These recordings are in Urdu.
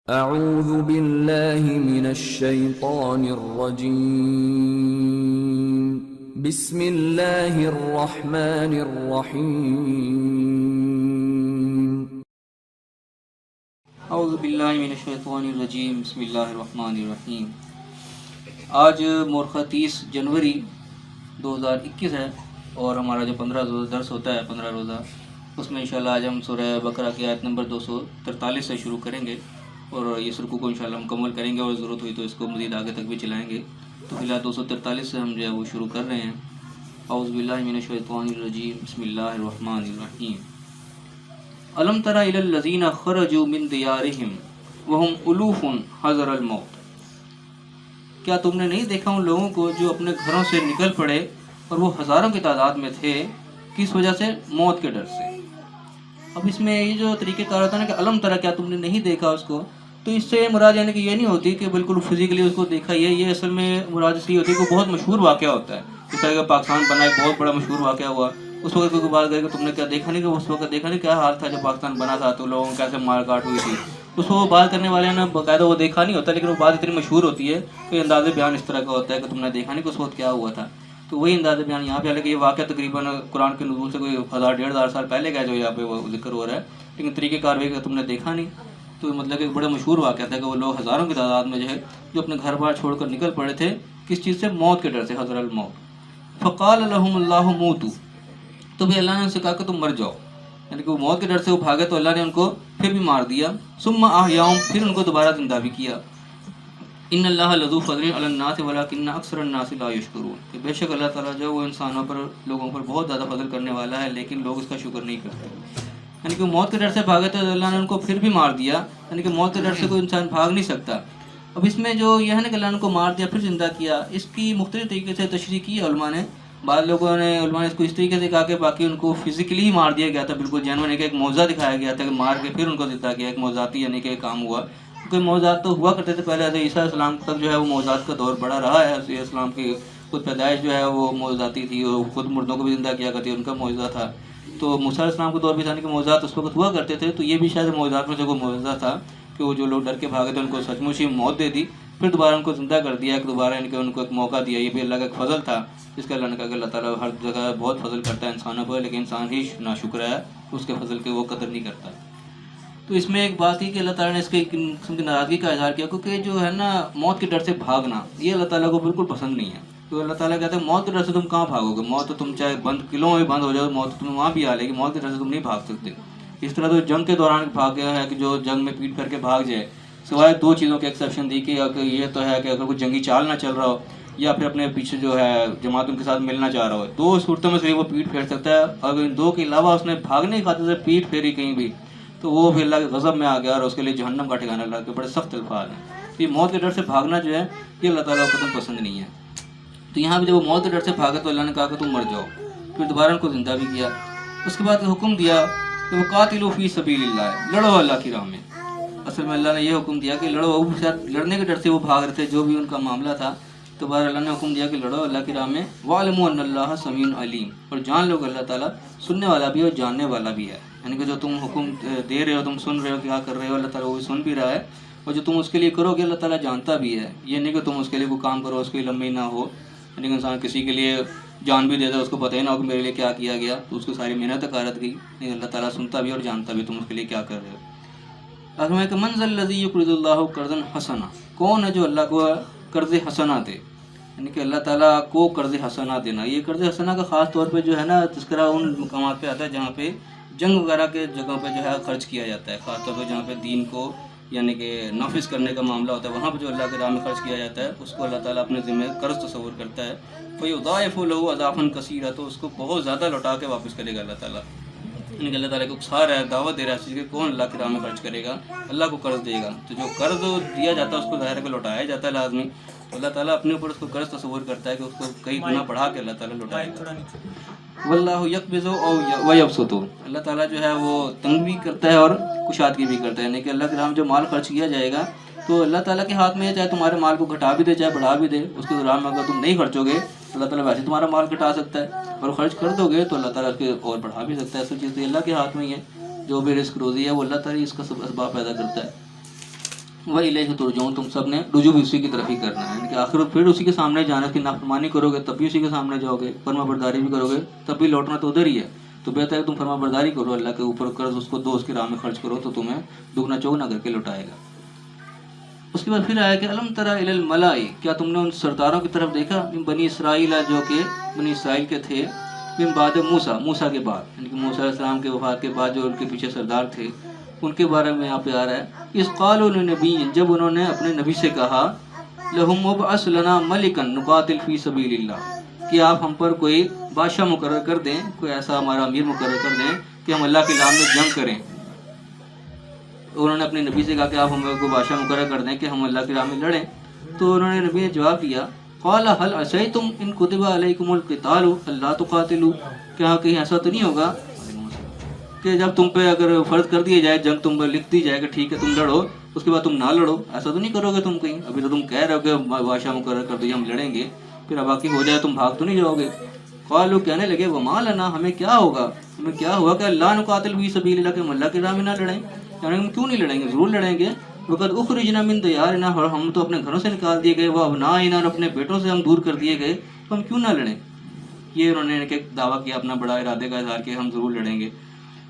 اعوذ باللہ من الشیطان الرجیم بسم اللہ الرحمن الرحیم اعوذ باللہ من الشیطان الرجیم بسم اللہ الرحمن الرحیم۔ آج مورخہ 30 جنوری 2021 ہے اور ہمارا جو 15 روزہ درس ہوتا ہے 15 روزہ، اس میں انشاءاللہ آج ہم سورہ بقرہ کی آیت نمبر 243 سے شروع کریں گے اور اس رکوع کو انشاءاللہ مکمل کریں گے اور ضرورت ہوئی تو اس کو مزید آگے تک بھی چلائیں گے۔ تو فی الحال 243 سے ہم جو ہے وہ شروع کر رہے ہیں۔ اعوذ باللہ من الشیطان الرجیم بسم اللہ الرحمن الرحیم۔ الم تر الی الذین خرجوا من دیارہم وهم الوف حذر الموت۔ کیا تم نے نہیں دیکھا ان لوگوں کو جو اپنے گھروں سے نکل پڑے اور وہ ہزاروں کی تعداد میں تھے، کس وجہ سے؟ موت کے ڈر سے۔ اب اس میں یہ جو طریقہ کار ہوتا ہے نا کہ الم تر، کیا تم نے نہیں دیکھا اس کو، تو اس سے مراد یعنی کہ یہ نہیں ہوتی کہ بالکل فزیکلی اس کو دیکھا یہ اصل میں مراد اس لیے ہوتی ہے کہ بہت مشہور واقعہ ہوتا ہے۔ جس طرح کہ پاکستان بنا ایک بہت بڑا مشہور واقعہ ہوا، اس وقت کوئی بات کرے کہ تم نے کیا دیکھا نہیں، کہ اس وقت دیکھا نہیں کیا حال تھا جب پاکستان بنا تھا، تو لوگوں کو کیسے مار کاٹ ہوئی تھی، اس کو بات کرنے والے نے باقاعدہ وہ دیکھا نہیں ہوتا، لیکن وہ بات اتنی مشہور ہوتی ہے کہ انداز بیان اس طرح کا ہوتا ہے کہ تم نے دیکھا نہیں کہ اس وقت کیا ہوا تھا۔ تو وہی انداز بیان یہاں پہ، حالانکہ یہ واقعہ تقریباً قرآن کے نزول سے کوئی 1000-1500 سال پہلے کا ہے جو یہاں پہ وہ ذکر ہو رہا ہے، لیکن طریقہ کار کہ تم نے دیکھا نہیں، تو مطلب کہ ایک بڑا مشہور واقعہ تھا کہ وہ لوگ ہزاروں کی تعداد میں جو ہے جو اپنے گھر بار چھوڑ کر نکل پڑے تھے، کس چیز سے؟ موت کے ڈر سے، حذر الموت۔ فقال لهم اللہ موتوا، تو بھی اللہ نے ان سے کہا کہ تم مر جاؤ، یعنی کہ وہ موت کے ڈر سے وہ بھاگے تو اللہ نے ان کو پھر بھی مار دیا۔ ثم احیاهم، پھر ان کو دوبارہ زندہ بھی کیا۔ ان اللہ لذو فضل علی الناس ولکن اکثر الناس لا یشکرون، کہ بے شک اللہ تعالیٰ جو وہ انسانوں پر، لوگوں پر بہت زیادہ فضل کرنے والا ہے، لیکن لوگ اس کا شکر نہیں کرتے۔ یعنی کہ موت کے ڈر سے بھاگے تو اللہ نے ان کو پھر بھی مار دیا، یعنی کہ موت کے ڈر سے کوئی انسان بھاگ نہیں سکتا۔ اب اس میں جو یہ ہے نا کہ اللہ نے ان کو مار دیا پھر زندہ کیا، اس کی مختلف طریقے سے تشریح کی ہے علماء نے۔ بعض لوگوں نے علماء نے اس کو اس طریقے سے کہا کہ باقی ان کو فزیکلی ہی مار دیا گیا تھا، بالکل جینوئن ہے کہ ایک معجزہ دکھایا گیا تھا کہ مار کے پھر ان کو زندہ کیا، ایک معجزاتی یعنی کہ کام ہوا، کیونکہ معجزات تو ہوا کرتے تھے پہلے، عیسیٰ علیہ السلام تک جو ہے وہ معجزات کا دور بڑا رہا ہے۔ عیسیٰ علیہ السلام کی خود پیدائش جو ہے وہ معجزاتی تھی، اور خود مردوں کو بھی زندہ کیا کرتی، ان کا معجزہ تھا۔ تو موسیٰ علیہ السلام کے دور بھی تھا کہ معجزات اس وقت ہوا کرتے تھے، تو یہ بھی شاید معجزات میں سے کوئی معجزہ تھا کہ وہ جو لوگ ڈر کے بھاگے تھے ان کو سچ مچ ہی موت دے دی، پھر دوبارہ ان کو زندہ کر دیا، کہ دوبارہ ان کو ایک موقع دیا۔ یہ بھی اللہ کا ایک فضل تھا، جس کا اللہ نے کہا کہ اللہ تعالیٰ ہر جگہ بہت فضل کرتا ہے انسانوں پر، لیکن انسان ہی ناشکر ہے، اس کے فضل کے وہ قدر نہیں کرتا۔ تو اس میں ایک بات تھی کہ اللہ تعالیٰ نے اس کے ایک قسم کی ناراضگی کا اظہار کیا، کیونکہ جو ہے نا موت کے ڈر سے بھاگنا یہ اللہ تعالیٰ کو بالکل پسند نہیں ہے۔ تو اللہ تعالیٰ کہتا ہے موت کے ڈر سے تم کہاں بھاگو گے، موت تو تم چاہے بند قلعوں میں بند ہو جاؤ، موت تو تمہیں وہاں بھی آ لے گی، موت کے ڈر سے تم نہیں بھاگ سکتے۔ اس طرح تو جنگ کے دوران بھاگ گیا ہے کہ جو جنگ میں پیٹ کر کے بھاگ جائے، سوائے 2 چیزوں کے ایکسیپشن دی کہ یہ تو ہے کہ اگر کوئی جنگی چال نہ چل رہا ہو، یا پھر اپنے پیچھے جو ہے جماعتوں کے ساتھ ملنا چاہ رہا ہو، 2 صورتوں میں سے وہ پیٹ پھیر سکتا ہے۔ اگر ان 2 کے علاوہ اس نے بھاگنے کی خاطر سے پیٹ پھیری کہیں بھی، تو وہ بھی اللہ کے غضب میں آ گیا، اور اس کے لیے جہنم کا ٹھکانہ، اللہ کے بڑے سخت الفاظ ہیں۔ تو یہ موت کے ڈر سے بھاگنا جو ہے یہ اللہ تعالیٰ کو پسند نہیں ہے۔ تو یہاں بھی جب وہ موت کے ڈر سے بھاگا تو اللہ نے کہا کہ تم مر جاؤ، پھر دوبارہ ان کو زندہ بھی کیا۔ اس کے بعد حکم دیا کہ وہ قاتلوا فی سبیل اللہ، لڑو اللہ کی راہ میں۔ اصل میں اللہ نے یہ حکم دیا کہ لڑو، شاید لڑنے کے ڈر سے وہ بھاگ رہے تھے، جو بھی ان کا معاملہ تھا، تو بعد اللہ نے حکم دیا کہ لڑو اللہ کی راہ میں۔ وَاعْلَمُوا أَنَّ اللَّهَ سَمِيعٌ عَلِيمٌ، اور جان لو کہ اللہ تعالیٰ سننے والا بھی ہے اور جاننے والا بھی ہے، یعنی کہ جو تم حکم دے رہے ہو، تم سن رہے ہو کیا کر رہے ہو، اللہ تعالیٰ وہ بھی سن بھی رہا ہے، اور جو تم اس کے لیے کرو گے اللہ تعالیٰ جانتا بھی ہے۔ یہ نہیں کہ تم اس کے لیے کوئی کام کرو اس کے لیے لمبی نہ ہو، یعنی کہ انسان کسی کے لیے جان بھی دے دے، اس کو پتہ ہی نہ ہو کہ میرے لیے کیا کیا گیا، تو اس کی ساری محنت غارت گئی، لیکن اللہ تعالیٰ سنتا بھی اور جانتا بھی تم اس کے لیے کیا کر رہے ہو۔ اگر میں کہ من ذا الذی یقرض اللہ قرضا حسنا، کون ہے جو اللہ کو قرض حسنا دے، یعنی کہ اللہ تعالیٰ کو قرض حسنا دینا۔ یہ قرض حسنا کا خاص طور پہ جو ہے نا تذکرہ ان مقامات پہ آتا ہے جہاں پہ جنگ وغیرہ کے جگہوں پہ جو ہے خرچ کیا جاتا ہے، خاص طور پہ جہاں پہ دین کو یعنی کہ نافذ کرنے کا معاملہ ہوتا ہے، وہاں پہ جو اللہ کے راہ میں خرچ کیا جاتا ہے اس کو اللہ تعالیٰ اپنے ذمہ قرض تصور کرتا ہے۔ فَيُضَاعِفُ لَهُ أَضْعَافًا كَثِيرًا، تو اس کو بہت زیادہ لوٹا کے واپس کرے گا اللہ تعالیٰ۔ یعنی کہ اللہ تعالیٰ کو اکسا رہا ہے، دعوت دے رہا ہے اس چیز کہ کون اللہ کے راہ میں خرچ کرے گا، اللہ کو قرض دے گا۔ تو جو قرض دیا جاتا ہے اس کو ظاہر ہے کہ لوٹایا جاتا ہے لازمی، تو اللہ تعالیٰ اپنے اوپر اس کو قرض تصور کرتا ہے کہ اس کو کئی گنا بڑھا کے اللہ تعالیٰ لوٹائے گا۔ واللہ یقبض ویبسط، اللہ تعالیٰ جو ہے وہ تنگ بھی کرتا ہے اور کشادگی بھی کرتا ہے، یعنی کہ اللہ کے راہ میں جو مال خرچ کیا جائے گا تو اللہ تعالیٰ کے ہاتھ میں ہے، چاہے تمہارے مال کو گھٹا بھی دے چاہے بڑھا بھی دے، اس کے راہ میں اگر تم نہیں خرچو گے اللہ تعالیٰ ویسے تمہارا مال گھٹا سکتا ہے، اور خرچ کر دو گے تو اللہ تعالیٰ اس کے اور بڑھا بھی سکتا ہے۔ اصل چیز تو اللہ کے ہاتھ میں ہی ہے، جو بھی رزق روزی ہے وہ اللہ تعالیٰ اس کا اسباب پیدا کرتا ہے۔ وَإِلَيْهِ تُرْجَعُونَ، تم سب نے رجوع بھی اسی کی طرف ہی کرنا ہے، یعنی کہ آخر پھر اسی کے سامنے جانا، کہ نافرمانی کرو گے تب بھی اسی کے سامنے جاؤ گے، فرما برداری بھی کرو گے تب بھی لوٹنا تو ادھر ہی ہے. تو بہتر ہے کہ تم فرما برداری کرو، اللہ کے اوپر قرض اس کو دو، اس کی راہ میں خرچ کرو تو تمہیں دگنا چوگنا کر کے لوٹائے گا. اس کے بعد پھر آیا کہ الم تری الی الملاء، کیا تم نے ان سرداروں کی طرف دیکھا، بنی اسرائیل، جو کہ بنی اسرائیل کے تھے، من بعد موسیٰ کے بعد، یعنی کہ موسیٰ علیہ السلام کے وفات کے بعد جو ان کے پیچھے سردار تھے ان کے بارے میں یہاں پہ آ رہا ہے. اس قالوا لنبی، جب انہوں نے اپنے نبی سے کہا، لہم ابعث لنا ملکا نقاتل فی سبیل اللہ، کہ آپ ہم پر کوئی بادشاہ مقرر کر دیں، کوئی ایسا ہمارا امیر مقرر کر دیں کہ ہم اللہ کی راہ میں جنگ کریں. انہوں نے اپنے نبی سے کہا کہ آپ ہمیں کوئی بادشاہ مقرر کر دیں کہ ہم اللہ کی راہ میں لڑیں. تو انہوں نے نبی نے جواب دیا، قال هل عصیتم ان کتب علیکم القتال الا تقاتلوا، کیا کہیں ایسا تو نہیں ہوگا کہ جب تم پہ اگر فرض کر دیا جائے جنگ، تم پہ لکھ دی جائے کہ ٹھیک ہے تم لڑو، اس کے بعد تم نہ لڑو، ایسا تو نہیں کرو گے تم کہیں؟ ابھی تو تم کہہ رہے ہو کہ بادشاہ مقرر کر دیا ہم لڑیں گے، پھر اب باقی ہو جائے تم بھاگ تو نہیں جاؤ گے. قالوا، کہنے لگے، وما لنا، ہمیں کیا ہوگا، ہمیں کیا ہوا کہ اللہ نقاتل فی سبیل اللہ، کہ ہم اللہ کی راہ میں نہ لڑیں، یعنی ہم کیوں نہیں لڑیں گے، ضرور لڑیں گے. وقد اخرجنا من دیارنا، اور ہم تو اپنے گھروں سے نکال دیے گئے، وہ ابنائنا، اور اپنے بیٹوں سے ہم دور کر دیے گئے، تو ہم کیوں نہ لڑیں. یہ انہوں نے ایک دعویٰ کیا، اپنا بڑا ارادے کا اظہار کیا، ہم ضرور لڑیں گے.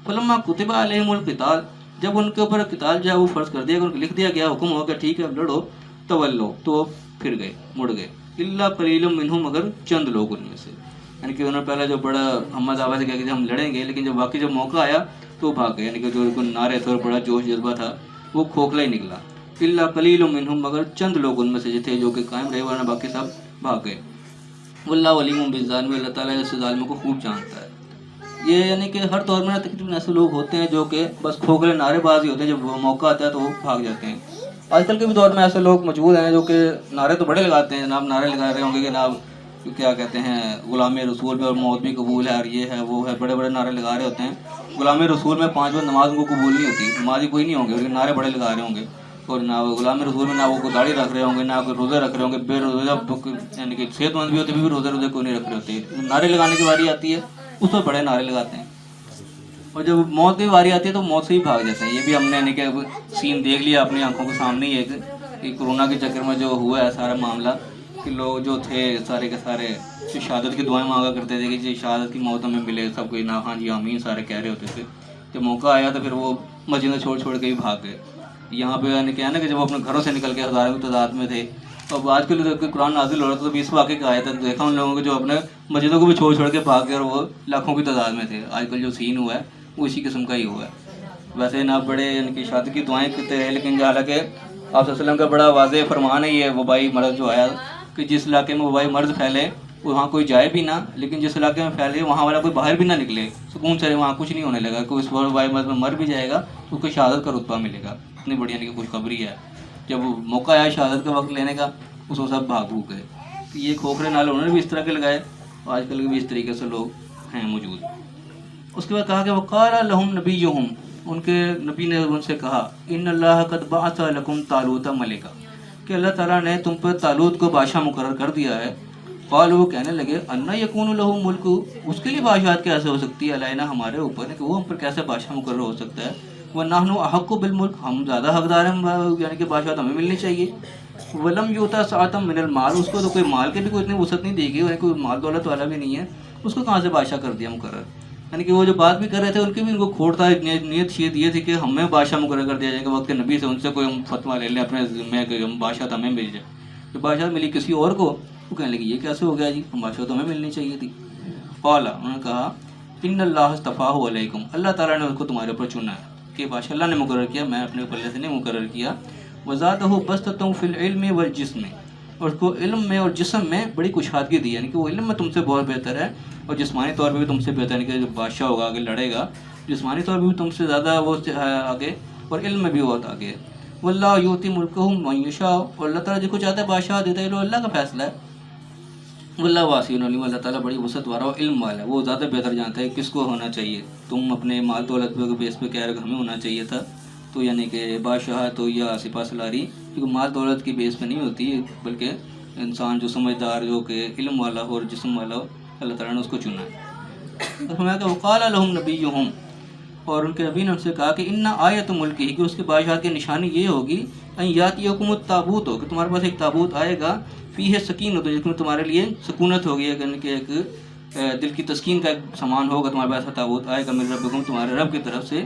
فلما کتب علیہم القتال، جب ان کے اوپر قتال جو ہے وہ فرض کر دیا گیا، ان کو لکھ دیا گیا، حکم ہو گیا ٹھیک ہے اب لڑو، تولو، تو پھر گئے، مڑ گئے. الا قلیل منہم، مگر چند لوگ ان میں سے، یعنی کہ انہوں نے پہلے جو بڑا ہمہ دعویٰ سے کہا کہ ہم لڑیں گے، لیکن جب واقعی جب موقع آیا تو بھاگ گئے، یعنی کہ جو نعرے تھے اور بڑا جوش جذبہ تھا وہ کھوکھلا ہی نکلا. الا قلیل منہم، مگر چند لوگ ان میں سے تھے جو کہ قائم رہے، ورنہ باقی سب بھاگ گئے. واللہ علیم بالظالمین، اللہ تعالیٰ ایسے ظالموں کو خوب جانتا ہے. یہ یعنی کہ ہر دور میں تقریباً ایسے لوگ ہوتے ہیں جو کہ بس کھوکھلے نعرے بازی ہوتے ہیں، جب وہ موقع آتا ہے تو وہ بھاگ جاتے ہیں. آج کل کے بھی دور میں ایسے لوگ موجود ہیں جو کہ نعرے تو بڑے لگاتے ہیں، جناب نعرے لگا رہے ہوں گے کہ جناب کیا کہتے ہیں غلام رسول پہ اور موت بھی قبول ہے اور یہ ہے وہ ہے، بڑے بڑے نعرے لگا رہے ہوتے ہیں. غلام رسول میں 5 وقت نماز کو قبول نہیں ہوتی، نمازی کوئی نہیں ہوں گے، لیکن نعرے بڑے لگا رہے ہوں گے. اور نہ غلام رسول میں نہ وہ کوئی داڑھی رکھ رہے ہوں گے، نہ کوئی روزے رکھ رہے ہوں گے، بے روزہ، یعنی کہ صحت مند بھی ہوتے بھی روزے کوئی نہیں رکھ رہے ہوتے. نعرے لگانے کی باری آتی ہے اس وقت بڑے نعرے لگاتے ہیں، اور جب موت کی باری آتی ہے تو موت سے ہی بھاگ جاتے ہیں. یہ بھی ہم نے یعنی کہ سین دیکھ لیا اپنی آنکھوں کے سامنے ہی، ایک کورونا کے چکر میں جو ہوا ہے سارا معاملہ، کہ لوگ جو تھے سارے کے سارے شہادت کی دعائیں مانگا کرتے تھے کہ جی شہادت کی موت ہمیں ملے، سب کوئی نا ہاں جی آمین سارے کہہ رہے ہوتے تھے. جب موقع آیا تو پھر وہ مسجدیں چھوڑ کے ہی بھاگ گئے. یہاں پہ یعنی کہ نا کہ جب وہ اپنے گھروں سے نکل کے ہزاروں کی تعداد میں تھے، اب آج کل جب قرآن نازل ہو رہا تھا تو 20 واقعے کا آیا تھا، دیکھا ان لوگوں کو جو اپنے مسجدوں کو بھی چھوڑ کے بھاگ گئے اور وہ لاکھوں کی تعداد میں تھے. آج کل جو سین ہوا ہے وہ اسی قسم کا ہی ہوا ہے. ویسے نہ بڑے یعنی کہ شادی کی دعائیں کرتے رہے، لیکن حالانکہ آپ صلی اللہ علیہ وسلم کا بڑا واضح فرمان ہے یہ وبائی مرض جو آیا کہ جس علاقے میں وبائی مرض پھیلے وہاں کوئی جائے بھی نہ، لیکن جس علاقے میں پھیلے وہاں والا کوئی باہر بھی نہ نکلے، سکون سے وہاں کچھ نہیں ہونے لگا. کوئی اس وبائی مرض میں مر بھی جائے گا تو اس کو شہادت کا رتبہ ملے گا. اتنی بڑی یعنی کہ خوشخبری ہے. جب موقع آیا شہادت کا وقت لینے کا اس کو سب بھاگ بھوگ گئے. یہ کھوکھرے نالے انہوں نے بھی اس طرح کے لگائے، آج کل کے بھی اس طریقے سے لوگ ہیں موجود. اس کے بعد کہا کہ وقال لهم نبیہم، ان کے نبی نے ان سے کہا، ان اللہ قد بعث لکم طالوت ملکا، کہ اللہ تعالیٰ نے تم پر طالوت کو بادشاہ مقرر کر دیا ہے. قالوا، وہ کہنے لگے، انا یکون له ملک، اس کے لیے بادشاہت کیسے ہو سکتی ہے، علینا ہمارے اوپر، کہ وہ ہم پر کیسے بادشاہ مقرر ہو سکتا ہے. ونحن احق بالملک، ہم زیادہ حقدار ہیں، یعنی کہ بادشاہت ہمیں ملنی چاہیے. ولم یؤتا سعۃ من المال، اس کو تو کوئی مال کے بھی کوئی اتنی وسعت نہیں دی گئی، کوئی مال دولت والا بھی نہیں ہے، اس کو کہاں سے بادشاہ کر دیا مقرر. یعنی کہ وہ جو بات بھی کر رہے تھے ان کی بھی ان کو کھوٹ تھا، نیت شیت یہ تھی کہ ہمیں بادشاہ مقرر کر دیا جائے گا وقت نبی سے، ان سے کوئی ہم فتویٰ لے لیں اپنے ذمے کہ ہم بادشاہ ہمیں مل جائے. جو بادشاہ ملی کسی اور کو، وہ کہنے لگی یہ کیسے ہو گیا جی، ہم بادشاہ تو ہمیں ملنی چاہیے تھی. قال، انہوں نے کہا، ان اللہ اصطفاہ علیکم، اللہ تعالیٰ نے اس کو تمہارے اوپر چنا ہے، کہ بادشاہ اللہ نے مقرر کیا، میں اپنے پلے سے نہیں مقرر کیا. وزادہ بسطۃ فی العلم والجسم، اور اس کو علم میں اور جسم میں بڑی کشادگی دی، یعنی کہ وہ علم میں تم سے بہت بہتر ہے اور جسمانی طور پہ بھی تم سے بہتر، یعنی کہ جو بادشاہ ہوگا آگے لڑے گا جسمانی طور پہ بھی تم سے زیادہ وہ آگے اور علم میں بھی بہت آگے. واللہ یؤتی ملکہ من یشاء، اور اللہ تعالیٰ جس کو چاہتا ہے بادشاہ دیتا ہے، اللہ کا فیصلہ ہے. واللہ واسع علیم، اللہ تعالیٰ بڑی وسعت والا اور علم والا ہے، وہ زیادہ بہتر جانتا ہے کس کو ہونا چاہیے. تم اپنے مال دولت پہ بیس پہ کہہ رہے کہ ہمیں ہونا چاہیے تھا، تو یعنی کہ بادشاہ تو یا سپاہ سالاری، کیونکہ مال دولت کی بیس پہ نہیں ہوتی، بلکہ انسان جو سمجھدار جو کہ علم والا ہو اور جسم والا ہو، اللہ تعالیٰ نے اس کو چنا ہے. فرمایا کہ وقال لهم نبیہم، اور ان کے نبی نے ان سے کہا کہ انا آیت ملک ہی، کہ اس کے بادشاہ کی نشانی یہ ہوگی ان یاتیکم التابوت ہو، کہ تمہارے پاس ایک تابوت آئے گا فیہ سکینۃ، جس میں تمہارے لیے سکونت ہوگی، یعنی کہ ایک دل کی تسکین کا ایک سامان ہوگا، تمہارے پاس تابوت آئے گا من ربکم، تمہارے رب کی طرف سے،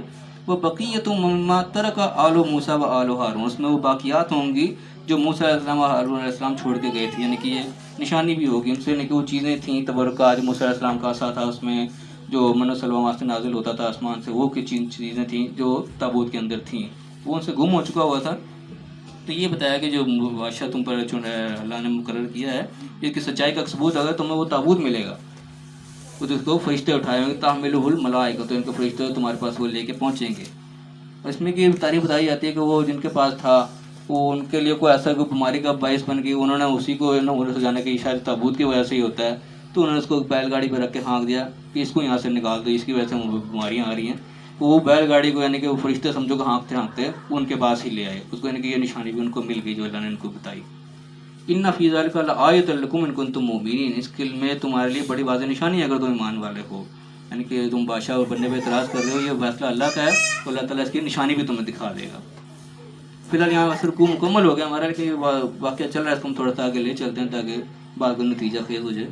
وہ بقیۃ مما ترک آل موسیٰ و آل ہارون، اس میں وہ باقیات ہوں گی جو موسیٰ علیہ السلام اور ہارون علیہ السلام چھوڑ کے گئے تھے، یعنی کہ یہ نشانی بھی ہوگی ان سے، یعنی کہ وہ چیزیں تھیں تبرکات، موسیٰ علیہ السلام کا عصا تھا، اس میں جو من و سلوہ وہاں سے نازل ہوتا تھا آسمان سے، وہ کچھ چیزیں تھیں جو تابوت کے اندر تھیں، وہ ان سے گم ہو چکا ہوا تھا۔ تو یہ بتایا کہ جو بادشاہ تم پر اللہ نے مقرر کیا ہے، اس کی سچائی کا ثبوت اگر تمہیں وہ تابوت ملے گا، وہ اس کو فرشتے اٹھائے ہوں گے، تحملہ الملائکہ، تو ان کے فرشتے تمہارے پاس وہ لے کے پہنچیں گے۔ اور اس میں کی تعریف بتائی جاتی ہے کہ وہ جن کے پاس تھا وہ ان کے لیے کوئی ایسا کوئی بیماری کا باعث بن گئی، انہوں نے اسی کو جانا کہ شاید تابوت کی وجہ سے ہی ہوتا ہے، تو انہوں نے اس کو بیل گاڑی پہ رکھ کے ہانک دیا کہ اس کو یہاں سے نکال دو، اس کی وجہ سے بیماریاں آ رہی ہیں۔ وہ بیل گاڑی کو یعنی کہ وہ فرشتے سمجھو کہ ہانکتے ہانکتے وہ ان کے پاس ہی لے آئے اس کو، یعنی کہ یہ نشانی بھی ان کو مل گئی جو اللہ نے ان کو بتائی۔ ان فی ذلک لآیۃ لکم ان کنتم مؤمنین، اس کے میں تمہارے لیے بڑی واضح نشانی ہے اگر تم ایمان والے ہو، یعنی کہ تم بادشاہ بننے پہ اعتراض کر رہے ہو، یہ فیصلہ اللہ کا ہے، تو اللہ تعالیٰ اس کی نشانی بھی تمہیں دکھا دے گا۔ فی الحال یہاں اثر کو مکمل ہو گیا ہمارا، کہ واقعہ چل رہا ہے، اس کو ہم تھوڑا سا آگے لے چلتے ہیں تاکہ بعد میں نتیجہ خیز ہو جائے۔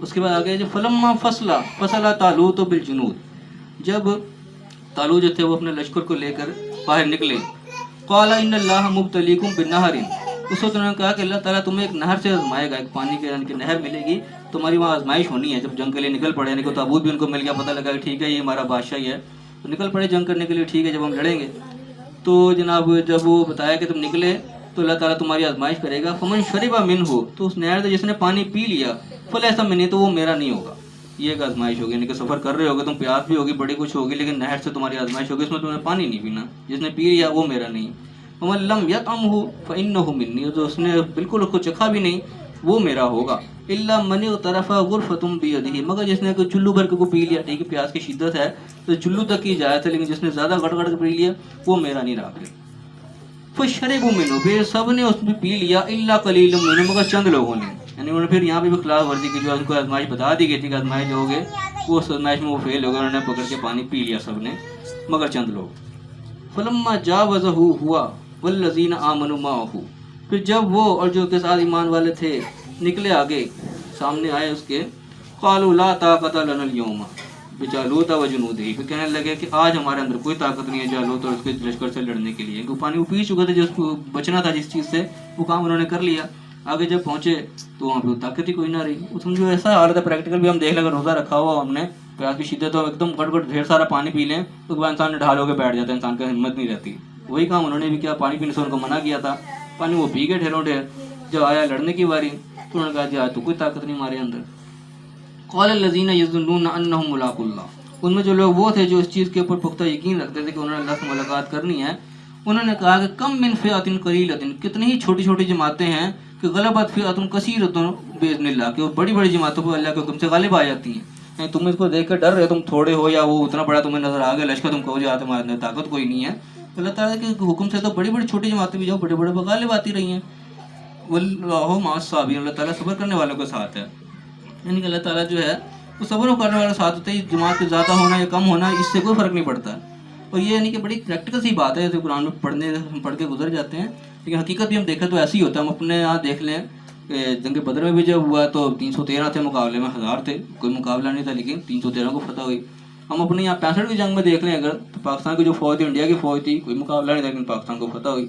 اس کے بعد آگے جو فلما فصل طالوت بالجنود، جب طالوت جو تھے وہ اپنے لشکر کو لے کر باہر نکلے، قال ان اللہ مبتلیکم بنہر، اس وقت انہوں نے کہا کہ اللہ تعالیٰ تمہیں ایک نہر سے آزمائے گا، ایک پانی کے یعنی کہ نہر ملے گی، تمہاری وہاں آزمائش ہونی ہے۔ جب جنگ کے لیے نکل پڑے، یعنی کہ تابوت بھی ان کو مل گیا، پتہ لگا کہ ٹھیک ہے یہ ہمارا بادشاہ ہی ہے، تو نکل پڑے جنگ کرنے کے لیے، ٹھیک ہے جب ہم لڑیں گے۔ تو جناب جب وہ بتایا کہ تم نکلے تو اللہ تعالیٰ تمہاری آزمائش کرے گا، فمن شرب منہ، تو اس نہر سے جس نے پانی پی لیا، فلیس منی، تو وہ میرا نہیں ہوگا۔ یہ ایک آزمائش ہوگی، یعنی کہ سفر کر رہے ہوگے تم، پیاس بھی ہوگی، بڑی کچھ ہوگی، لیکن نہر سے تمہاری آزمائش ہوگی، اس میں تمہیں پانی نہیں پینا، جس نے پی لیا وہ میرا نہیں۔ ومن لم یطعمہ فانہ منی، جو اس نے بالکل اس کو چکھا بھی نہیں وہ میرا ہوگا۔ الا من اغترف غرفۃ بیدہ، مگر جس نے کوئی چلو بھر کے کو پی لیا، ٹھیک ہے پیاس کی شدت ہے تو چلو تک کی اجازت ہے، لیکن جس نے زیادہ گڑ گڑ کے پی لیا وہ میرا نہیں رہا۔ پھر فشربوا منہ، پھر سب نے اس میں پی لیا، الا قلیل منہ، مگر چند لوگوں نے، یعنی انہوں نے پھر یہاں پہ بھی خلاف ورزی کی، جو ان کو آزمائش بتا دی گئی تھی کہ آزمائش جو ہوگے وہ اس آزمائش میں وہ فیل ہو گئے، انہوں نے پکڑ کے پانی پی لیا سب نے مگر چند لوگ۔ فلما جاوزہ ہوا والذین آمنوا معہ، پھر جب وہ اور جو کے ساتھ ایمان والے تھے نکلے آگے سامنے آئے اس کے، قالوا لا طاقت لنا اليوم بجالوت وجنودہ، پھر کہنے لگے کہ آج ہمارے اندر کوئی طاقت نہیں ہے جالوت اور اس کے لشکر سے لڑنے کے لیے، کیونکہ پانی وہ پی چکے تھے، جس کو بچنا تھا جس چیز سے وہ کام انہوں نے کر لیا۔ آگے جب پہنچے تو وہاں پہ طاقت ہی کوئی نہ رہی۔ وہ سمجھو ایسا حالت ہے، پریکٹیکل بھی ہم دیکھ لیں، اگر روزہ رکھا ہوا ہم نے، پیاس کی شدت ہو، ایک دم گٹ گٹ ڈھیر سارا پانی پی لیں تو بعد انسان ڈھال ہو کے بیٹھ جاتا ہے، انسان کا ہمت نہیں رہتی۔ وہی کام انہوں نے بھی کیا، پانی پینے سے ان کو منع کیا تھا، پانی وہ پی گئے ڈھیروں ڈھیر۔ جب آیا لڑنے کی باری تو انہوں نے کہا جی آج تو کوئی طاقت نہیں ہمارے اندر۔ قال الذین یظنون انہم ملاقو اللہ، ان میں جو لوگ وہ تھے جو اس چیز کے اوپر پختہ یقین رکھتے تھے کہ انہوں نے اللہ سے ملاقات کرنی ہے، انہوں نے کہا کہ کم من فئۃ قلیلۃ، کتنی ہی چھوٹی چھوٹی جماعتیں ہیں کہ غلبت فئۃ کثیرۃ باذن اللہ، کہ وہ بڑی بڑی جماعتوں پر اللہ کے حکم سے غالب آ جاتی ہیں۔ یعنی تم اس کو دیکھ کر ڈر رہے، تم تھوڑے ہو یا وہ اتنا بڑا تمہیں نظر آ گیا لشکر، تم کہو جی تمہارے اندر طاقت کوئی نہیں ہے، اللہ تعالیٰ کے حکم سے تو بڑی بڑی چھوٹی جماعتیں بھی جو بڑے بڑے غالب آتی رہی ہیں۔ واللہ مع الصابرین، اللہ تعالیٰ صبر کرنے والوں کے ساتھ ہے، یعنی کہ اللہ تعالیٰ جو ہے وہ صبر کرنے والوں کے ساتھ ہوتا ہے، جماعت کے زیادہ ہونا یا کم ہونا اس سے کوئی فرق نہیں پڑتا۔ اور یہ یعنی کہ بڑی پریکٹیکل سی بات ہے، جیسے قرآن میں پڑھ کے گزر جاتے ہیں، لیکن حقیقت بھی ہم دیکھیں تو ایسی ہی ہوتا ہے۔ ہم اپنے یہاں دیکھ لیں کہ جنگ بدر میں بھی جب ہوا تو 313 تھے، مقابلے میں 1000 تھے، کوئی مقابلہ نہیں تھا، لیکن 313 کو فتح ہوئی۔ ہم اپنے یہاں 65 کی جنگ میں دیکھ لیں اگر، تو پاکستان کی جو فوج تھی، انڈیا کی فوج تھی، کوئی مقابلہ نہیں تھا، لیکن پاکستان کو فتح ہوئی۔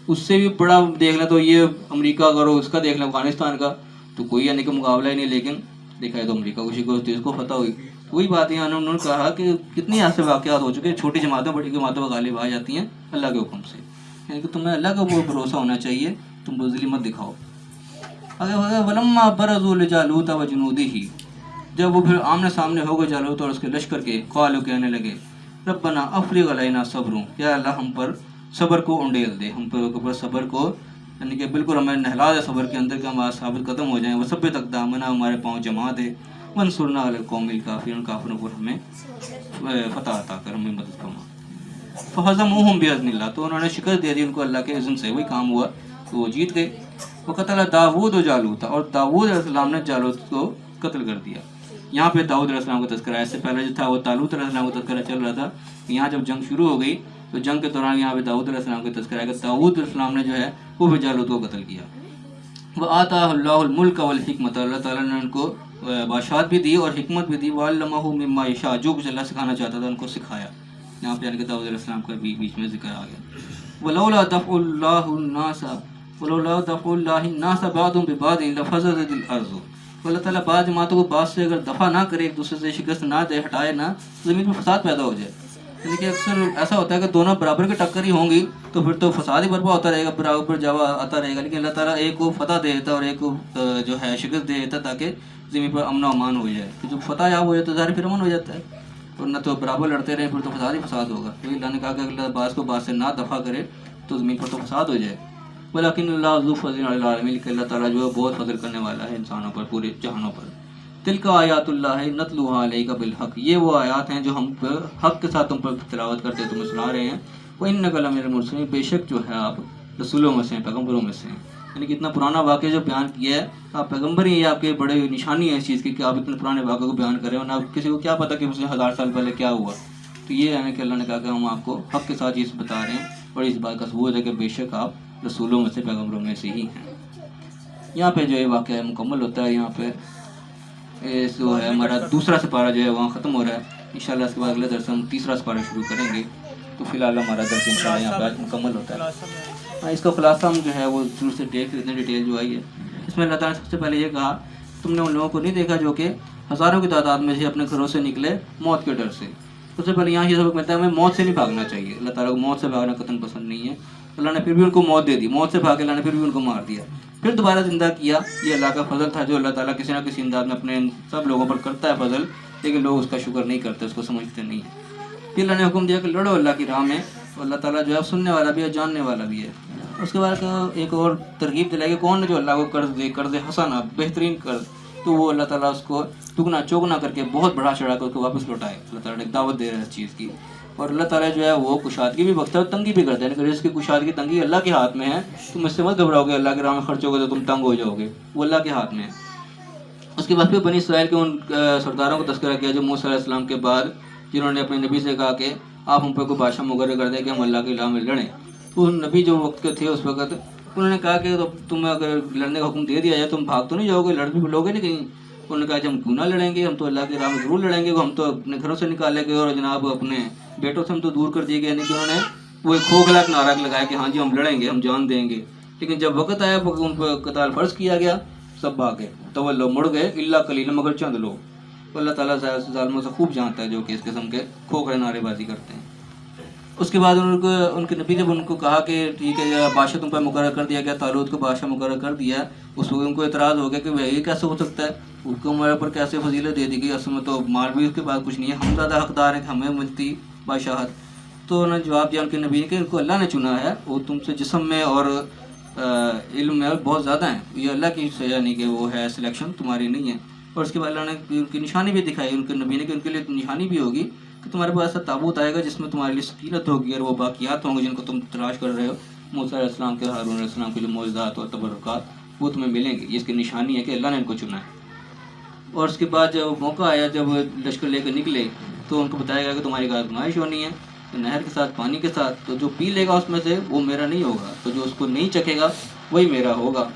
اس سے بھی بڑا دیکھ لیں تو یہ امریکہ کا، اس کا دیکھ لیں افغانستان کا، تو کوئی یعنی کہ مقابلہ ہی نہیں، لیکن دیکھا ہے تو امریکہ خوشی کو اس کو فتح ہوئی۔ وہی بات یہاں انہوں نے کہا کہ کتنی ایسے واقعات ہو چکے ہیں، چھوٹی جماعتیں بڑی جماعتوں پر غالب آ جاتی ہیں اللہ کے حکم سے، یعنی کہ تمہیں اللہ کا وہ بھروسہ ہونا چاہیے، تم بزدلی مت دکھاؤ۔ اگر ولما برزوا لجالوت وجنودہ، جب وہ پھر آمنے سامنے ہو گئے جالوت اور اس کے لشکر کے، قالوا کہنے لگے ربنا افرغ علینا صبر، یا اللہ ہم پر صبر کو انڈیل دے، ہم پر صبر کو یعنی کہ بالکل ہمیں نہلا دے صبر کے اندر، کہ ہم ثابت قدم ہو جائیں، وثبت اقدامنا، ہمارے پاؤں جما دے، وانصرنا علی القوم الکافرین، کافروں پر ہمیں فتح عطا کر، ہمیں مدد فرما۔ فہزموہم باذن اللہ، تو انہوں نے شکست دے دی ان کو اللہ کے اذن سے، وہی کام ہوا تو وہ جیت گئے۔ وقتل داؤد و جالوت، اور داؤد علیہ السلام نے جالوت کو قتل کر دیا۔ یہاں پہ داؤد علیہ السلام کا تذکرہ ہے. اس سے پہلے جو تھا وہ طالوت علیہ السلام کا تذکرہ چل رہا تھا. یہاں جب جنگ شروع ہو گئی تو جنگ کے دوران یہاں پہ داؤد علیہ السلام کا تذکرہ ہے کہ داؤد علیہ السلام نے جو ہے وہ بھی جالوت کو قتل کیا. وَآتَاهُ اللَّهُ الْمُلْكَ وَالْحِكْمَةَ, اللہ تعالیٰ نے ان کو بادشاہت بھی دی اور حکمت بھی دی. وَعَلَّمَهُ مِمَّا يَشَاءُ, جو کچھ اللہ سکھانا چاہتا تھا ان کو سکھایا. یہاں پہ یعنی کہ داؤد علیہ السلام کا بھی بیچ میں ذکر آ گیا. وَلَوْلَا دَفْعُ اللَّهِ النَّاسَ بَعْضُهُم بِبَعْضٍ لَفَسَدَتِ الْأَرْضُ. اللہ تعالیٰ بعض جماعتوں کو بعض سے اگر دفع نہ کرے, ایک دوسرے سے شکست نہ دے, ہٹائے نہ, زمین میں فساد پیدا ہو جائے. یعنی کہ اکثر ایسا ہوتا ہے کہ دونوں برابر کی ٹکر ہی ہوں گی تو پھر تو فساد ہی برپا ہوتا رہے گا, برابر جاوا آتا رہے گا. لیکن اللہ تعالیٰ ایک کو فتح دے دیتا اور ایک کو جو ہے شکست دے دیتا تاکہ زمین پر امن و امان ہو جائے. تو جب فتح یاب ہو جائے تو ظاہر پھر امن ہو جاتا ہے, اور نہ تو برابر لڑتے رہے پھر تو فساد ہی فساد ہوگا. تو اللہ نے کہا کہ اللہ بعض کو بعض سے نہ دفع کرے تو زمین پر تو فساد ہو جائے. ولیکن اللہ ذو فضل علی العالمین, کہ اللہ تعالیٰ جو ہے بہت فضل کرنے والا ہے انسانوں پر, پورے جہانوں پر. تلک آیات اللہ نتلوہا علیک بالحق, یہ وہ آیات ہیں جو ہم حق کے ساتھ تم پر تلاوت کرتے تمہیں سنا رہے ہیں. وَإِنَّكَ لَمِنَ الْمُرْسَلِينَ, بے شک جو ہے آپ رسولوں میں سے ہیں, پیغمبروں میں سے ہیں. یعنی کہ اتنا پرانا واقعہ جو بیان کیا ہے, آپ پیغمبر ہی, یہ آپ کے بڑے نشانی ہے اس چیز کی کہ آپ اتنے پرانے واقعے کو بیان کر رہے ہو. نہ کسی کو کیا پتہ کہ اس نے 1000 سال پہلے کیا ہوا. تو یہ ہے کہ اللہ نے کہا کہ ہم آپ کو حق کے ساتھ یہ بتا رہے ہیں, اور اس بات کا ثبوت ہے کہ بے شک آپ رسولوں میں سے, پیغمبروں میں سے ہی ہیں. یہاں پہ جو یہ واقعہ مکمل ہوتا ہے. یہاں پہ جو ہے ہمارا دوسرا سپارہ جو ہے وہاں ختم ہو رہا ہے. انشاءاللہ اس کے بعد اگلے درس ہم تیسرا سپارہ شروع کریں گے. تو فی الحال ہمارا درس انشاءاللہ یہاں پہ آج مکمل ہوتا ہے. اس کا خلاصہ ہم جو ہے وہ شروع سے دیکھ اتنے ڈیٹیل جو آئی ہے. اس میں اللہ تعالیٰ نے سب سے پہلے یہ کہا تم نے ان لوگوں کو نہیں دیکھا جو کہ ہزاروں کی تعداد میں سے اپنے گھروں سے نکلے موت کے ڈر سے. سب سے پہلے یہاں یہ سبق ملتا ہے ہمیں موت سے نہیں بھاگنا چاہیے. اللہ تعالیٰ کو موت سے بھاگنا قطعاً پسند نہیں ہے. اللہ نے پھر بھی ان کو موت دے دی, موت سے بھاگے اللہ نے پھر بھی ان کو مار دیا, پھر دوبارہ زندہ کیا. یہ اللہ کا فضل تھا جو اللہ تعالیٰ کسی نہ کسی انداز میں اپنے سب لوگوں پر کرتا ہے فضل, لیکن لوگ اس کا شکر نہیں کرتے, اس کو سمجھتے نہیں. پھر اللہ نے حکم دیا کہ لڑو اللہ کی راہ میں, اور اللہ تعالیٰ جو ہے سننے والا بھی ہے, جاننے والا بھی ہے. اس کے بعد ایک اور ترغیب دلائی کہ کون جو اللہ کو قرض دے, قرض حسنہ, بہترین قرض, تو وہ اللہ تعالیٰ اس کو دگنا چوگنا کر کے بہت بڑا چڑھا کر کے واپس لوٹائے. اللہ تعالیٰ نے ایک دعوت دے رہا ہے اس چیز کی. اور اللہ تعالیٰ جو ہے وہ کشادگی بھی بخشتا ہے اور تنگی بھی کرتا ہے. لیکن اس کی کشادگی تنگی اللہ کے ہاتھ میں ہے. تم اس سے مت گھبراؤ گے, اللہ کے راہ میں خرچ ہوگے تو تم تنگ ہو جاؤ گے, وہ اللہ کے ہاتھ میں ہے. اس کے بعد پھر بنی اسرائیل کے ان سرداروں کو تذکرہ کیا جو موسیٰ علیہ السلام کے بعد جنہوں نے اپنے نبی سے کہا کہ آپ ہم پہ کوئی بادشاہ مقرر کر دیں کہ ہم اللہ کی راہ میں لڑیں. تو نبی جو وقت کے تھے اس وقت, انہوں نے کہا کہ تمہیں اگر لڑنے کا حکم دے دیا جائے تم بھاگ تو نہیں جاؤ گے, لڑ بھی لو گے نہیں کہیں. انہوں نے کہا کہ ہم کیوں نہ لڑیں گے, ہم تو اللہ کی راہ میں ضرور لڑیں گے. ہم تو اپنے گھروں سے نکالے گئے اور جناب اپنے بیٹوں سے ہم تو دور کر دیے گئے. یعنی کہ انہوں نے وہ ایک کھوکھلا نعرہ لگایا کہ ہاں جی ہم لڑیں گے, ہم جان دیں گے. لیکن جب وقت آیا ان پہ قتال فرض کیا گیا, سب بھاگے, تو لوگ مڑ گئے الا قلیلا, مگر چند لوگ. تو اللہ تعالیٰ ظالموں سے خوب جانتا ہے جو کہ اس قسم کے کھوکھلے نعرے بازی کرتے ہیں. اس کے بعد ان کے نبی جب ان کو کہا کہ ٹھیک ہے بادشاہ تم پر مقرر کر دیا گیا, طالوت کو بادشاہ مقرر کر دیا, اس وقت ان کو اعتراض ہو گیا کہ یہ کیسے ہو سکتا ہے, اس کو ہمارے اوپر کیسے فضیلت دے دی گئی, اصل میں تو مال بھی اس کے پاس کچھ نہیں ہے, ہم زیادہ حقدار ہیں کہ ہمیں ملتی بادشاہت. تو انہوں نے جواب دیا ان کے نبی نے کہ ان کو اللہ نے چنا ہے, وہ تم سے جسم میں اور علم میں بہت زیادہ ہیں, یہ اللہ کی یعنی کہ وہ ہے سلیکشن, تمہاری نہیں ہے. اور اس کے بعد اللہ نے ان کی نشانی بھی دکھائی ان کے نبی نے کہ ان کے لیے نشانی بھی ہوگی کہ تمہارے پاس ایسا تابوت آئے گا جس میں تمہارے لیے سکینت ہوگی اور وہ باقیات ہوں گے جن کو تم تلاش کر رہے ہو. موسیٰ علیہ السلام کے, ہارون علیہ السلام کے جو معجزات اور تبرکات وہ تمہیں ملیں گے. یہ اس کی نشانی ہے کہ اللہ نے ان کو چنا ہے. اور اس کے بعد جب موقع آیا, جب لشکر لے کر نکلے, تو ان کو بتایا گیا کہ تمہاری آزمائش ہونی ہے نہر کے ساتھ, پانی کے ساتھ, تو جو پی لے گا اس میں سے وہ میرا نہیں ہوگا, تو جو اس کو نہیں چکھے گا وہی میرا ہوگا.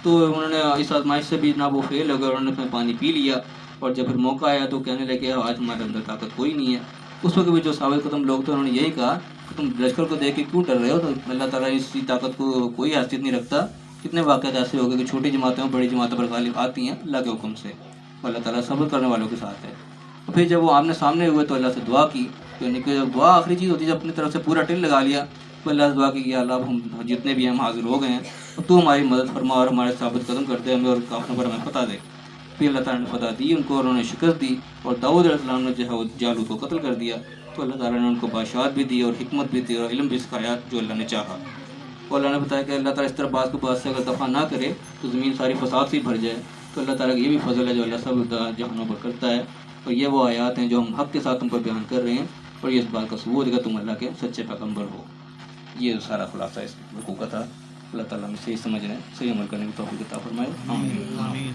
تو انہوں نے اس آزمائش سے بھی نہ وہ فیل ہو گئے, انہوں نے اپنے پانی پی لیا. اور جب پھر موقع آیا تو کہنے لگے آج ہمارے اندر طاقت کوئی نہیں ہے. اس وقت بھی جو ثابت قدم لوگ تھے انہوں نے یہی کہا کہ تم لشکر کو دیکھ کے کیوں ڈر رہے ہو, تو اللہ تعالیٰ اس کی طاقت کو کوئی حیثیت نہیں رکھتا. کتنے واقعات ایسے ہو گئے کہ چھوٹی جماعتیں بڑی جماعتوں پر غالب آتی ہیں اللہ کے حکم سے, اللہ تعالیٰ صبر کرنے والوں کے ساتھ ہے. تو پھر جب وہ آمنے سامنے ہوئے تو اللہ سے دعا کی, یعنی کہ دعا آخری چیز ہوتی ہے, جب اپنی طرف سے پورا ٹل لگا لیا تو اللہ سے دعا کی کہ اللہ ہم جتنے بھی ہم حاضر ہو گئے ہیں تو ہماری مدد فرما اور ہمارے ثابت قدم کرتے ہمیں اور کافروں پر ہمیں فتح دے. پھر اللہ تعالیٰ نے فتح دی ان کو اور انہوں نے شکست دی, اور داؤد علیہ السلام نے جو ہے وہ جالوت کو قتل کر دیا. تو اللہ تعالیٰ نے ان کو بادشاہت بھی دی اور حکمت بھی دی اور علم بھی سکھایا جو اللہ نے چاہا. اور اللہ نے بتایا کہ اللہ تعالیٰ اس طرح بعض کو بعض سے اگر دفع نہ کرے تو زمین ساری فساد سے ہی بھر جائے. تو اللہ تعالیٰ کا یہ بھی فضل ہے جو اللہ سب جہانوں پر کرتا ہے. اور یہ وہ آیات ہیں جو ہم حق کے ساتھ تم پر بیان کر رہے ہیں, اور یہ اس بات کا ثبوت ہے کہ تم اللہ کے سچے پیغمبر ہو. یہ سارا خلاصہ اس رکوع کا تھا. اللہ تعالیٰ ہمیں صحیح سمجھنے, صحیح عمل کرنے کی توفیق عطا فرمائے. آمین.